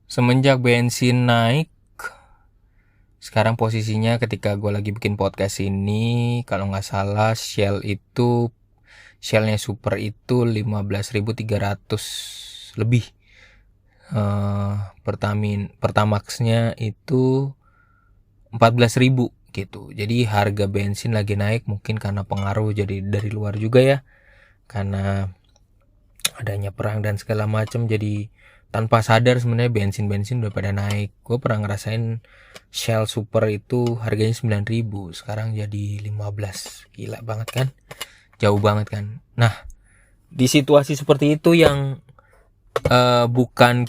Semenjak bensin naik, sekarang posisinya ketika gue lagi bikin podcast ini, kalau nggak salah Shellnya super itu 15.300 lebih. Pertamaxnya itu 14.000 gitu. Jadi harga bensin lagi naik, mungkin karena pengaruh jadi dari luar juga ya, karena adanya perang dan segala macam. Jadi tanpa sadar sebenarnya bensin udah pada naik. Gue pernah ngerasain Shell Super itu harganya 9.000, sekarang jadi 15. Gila banget kan? Jauh banget kan? Nah, di situasi seperti itu yang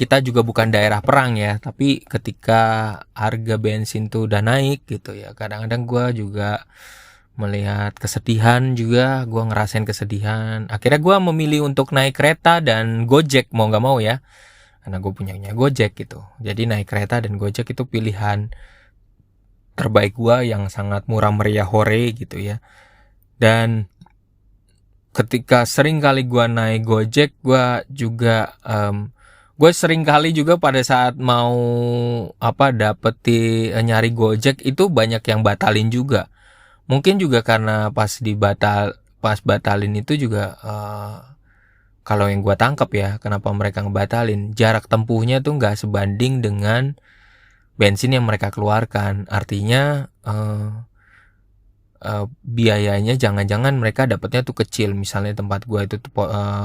kita juga bukan daerah perang ya, tapi ketika harga bensin tuh udah naik gitu ya, kadang-kadang gue juga melihat kesedihan juga, gue ngerasain kesedihan. Akhirnya gue memilih untuk naik kereta dan Gojek mau nggak mau ya, karena gue punyanya Gojek gitu. Jadi naik kereta dan Gojek itu pilihan terbaik gue yang sangat murah meriah hore gitu ya. Dan ketika sering kali gue naik Gojek, gue sering kali juga pada saat mau nyari Gojek itu banyak yang batalin juga. Mungkin juga karena pas batalin itu juga kalau yang gue tangkap ya, kenapa mereka ngebatalin, jarak tempuhnya tuh nggak sebanding dengan bensin yang mereka keluarkan. Artinya biayanya jangan-jangan mereka dapatnya tuh kecil. Misalnya tempat gue itu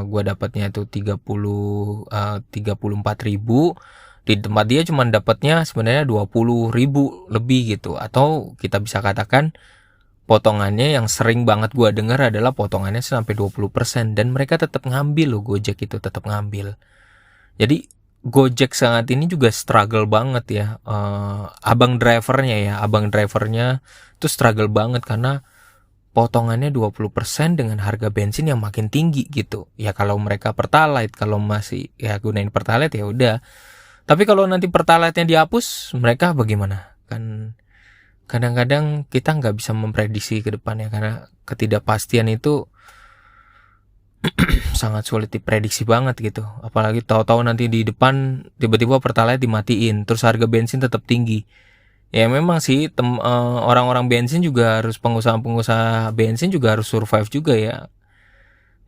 gue dapatnya tuh 34.000, di tempat dia cuma dapatnya sebenarnya 20.000 lebih gitu. Atau kita bisa katakan potongannya yang sering banget gue dengar adalah potongannya sampai 20%, dan mereka tetap ngambil loh, Gojek itu tetap ngambil. Jadi Gojek saat ini juga struggle banget ya. Abang drivernya tuh struggle banget karena potongannya 20% dengan harga bensin yang makin tinggi gitu. Ya kalau mereka Pertalite, kalau masih ya gunain Pertalite ya udah. Tapi kalau nanti Pertalite-nya dihapus, mereka bagaimana? Kan kadang-kadang kita nggak bisa memprediksi ke depannya, karena ketidakpastian itu sangat sulit diprediksi banget gitu. Apalagi tahu-tahu nanti di depan tiba-tiba Pertalite dimatiin, terus harga bensin tetap tinggi. Ya memang sih orang-orang bensin juga harus, pengusaha-pengusaha bensin juga harus survive juga ya.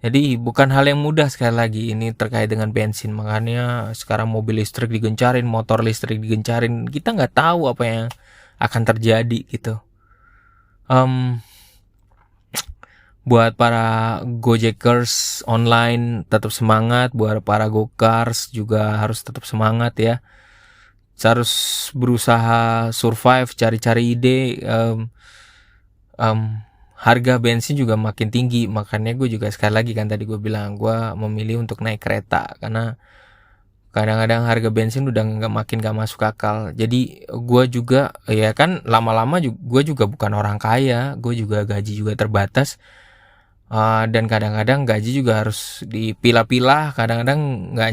Jadi bukan hal yang mudah sekali lagi ini terkait dengan bensin. Makanya sekarang mobil listrik digencarin, motor listrik digencarin. Kita nggak tahu apa yang akan terjadi gitu. Buat para Gojekers online tetap semangat, buat para Gokars juga harus tetap semangat ya. Harus berusaha survive, cari-cari ide. Harga bensin juga makin tinggi, makanya gue juga sekali lagi kan tadi gue bilang gue memilih untuk naik kereta, karena kadang-kadang harga bensin udah makin gak masuk akal. Jadi gue juga ya kan lama-lama gue juga bukan orang kaya, gue juga gaji juga terbatas. Dan kadang-kadang gaji juga harus dipilah-pilah. Kadang-kadang nggak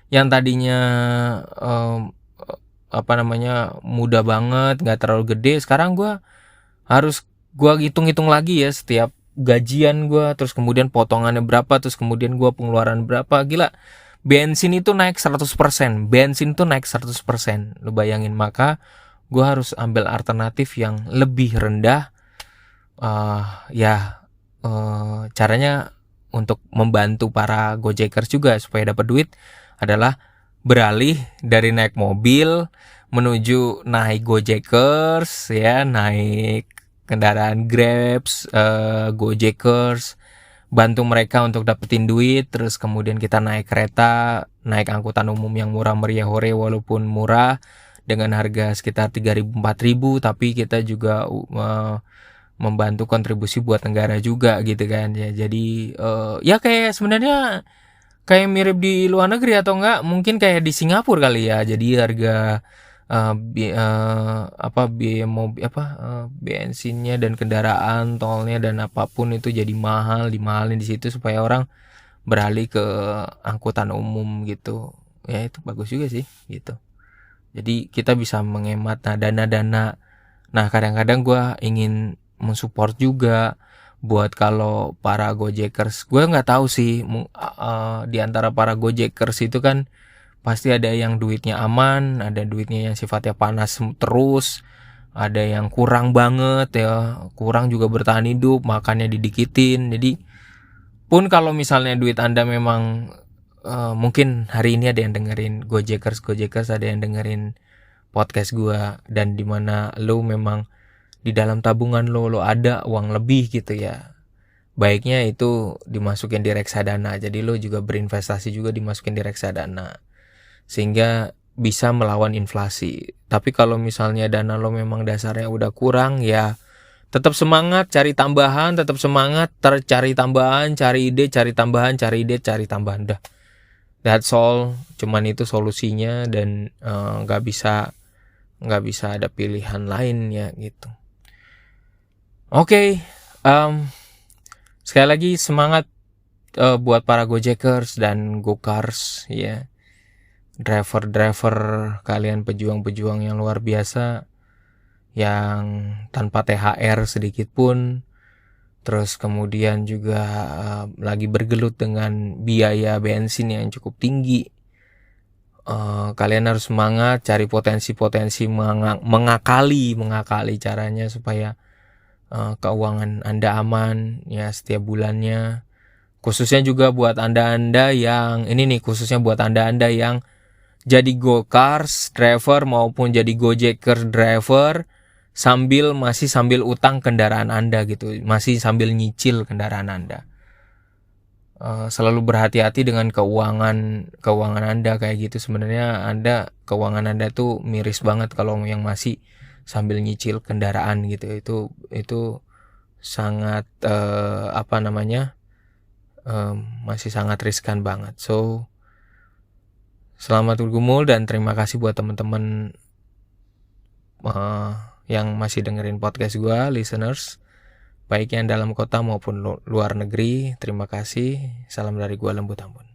yang tadinya mudah banget, nggak terlalu gede, sekarang gue hitung-hitung lagi ya setiap gajian gue, terus kemudian potongannya berapa, terus kemudian gue pengeluaran berapa. Gila, bensin itu naik 100%, lu bayangin. Maka gue harus ambil alternatif yang lebih rendah. Caranya untuk membantu para Gojekers juga supaya dapat duit adalah beralih dari naik mobil menuju naik Gojekers ya, naik kendaraan Grabs, Gojekers, bantu mereka untuk dapetin duit. Terus kemudian kita naik kereta, naik angkutan umum yang murah meriah hore, walaupun murah dengan harga sekitar 3.000-4.000, tapi kita juga membantu kontribusi buat negara juga gitu kan ya. Jadi ya kayak sebenarnya kayak mirip di luar negeri, atau enggak mungkin kayak di Singapura kali ya. Jadi harga bensinnya dan kendaraan tolnya dan apapun itu jadi dimahalin di situ supaya orang beralih ke angkutan umum gitu. Ya itu bagus juga sih gitu. Jadi kita bisa menghemat dana-dana. Nah kadang-kadang gue ingin mensupport juga buat kalau para Gojekers. Gue nggak tahu sih di antara para Gojekers itu kan Pasti ada yang duitnya aman, ada duitnya yang sifatnya panas terus, ada yang kurang banget ya, kurang juga bertahan hidup, makannya didikitin. Jadi pun kalau misalnya duit Anda memang mungkin hari ini ada yang dengerin Gojekers, ada yang dengerin podcast gua, dan dimana lo memang di dalam tabungan lo ada uang lebih gitu ya, baiknya itu dimasukin di reksadana. Jadi lo juga berinvestasi juga dimasukin di reksadana sehingga bisa melawan inflasi. Tapi kalau misalnya dana lo memang dasarnya udah kurang, ya tetap semangat cari tambahan, tetap semangat cari tambahan, cari ide, cari tambahan, cari ide, cari tambahan. Dah, that's all. Cuman itu solusinya, dan nggak bisa ada pilihan lain ya gitu. Oke. Sekali lagi semangat buat para Gojekers dan Gokars ya. Driver kalian, pejuang-pejuang yang luar biasa yang tanpa THR sedikit pun, terus kemudian juga lagi bergelut dengan biaya bensin yang cukup tinggi. Kalian harus semangat cari potensi-potensi mengakali caranya supaya keuangan Anda aman ya setiap bulannya. Khususnya juga buat Anda yang ini nih, khususnya buat Anda yang jadi Gokars driver maupun jadi Gojekers driver masih sambil utang kendaraan Anda gitu, masih sambil nyicil kendaraan Anda. Selalu berhati-hati dengan keuangan Anda kayak gitu. Sebenarnya keuangan Anda tuh miris banget kalau yang masih sambil nyicil kendaraan gitu. Itu sangat masih sangat riskan banget. So selamat bergumul dan terima kasih buat teman-teman yang masih dengerin podcast gue, listeners, baik yang dalam kota maupun luar negeri. Terima kasih. Salam dari gue, Lembut Ambon.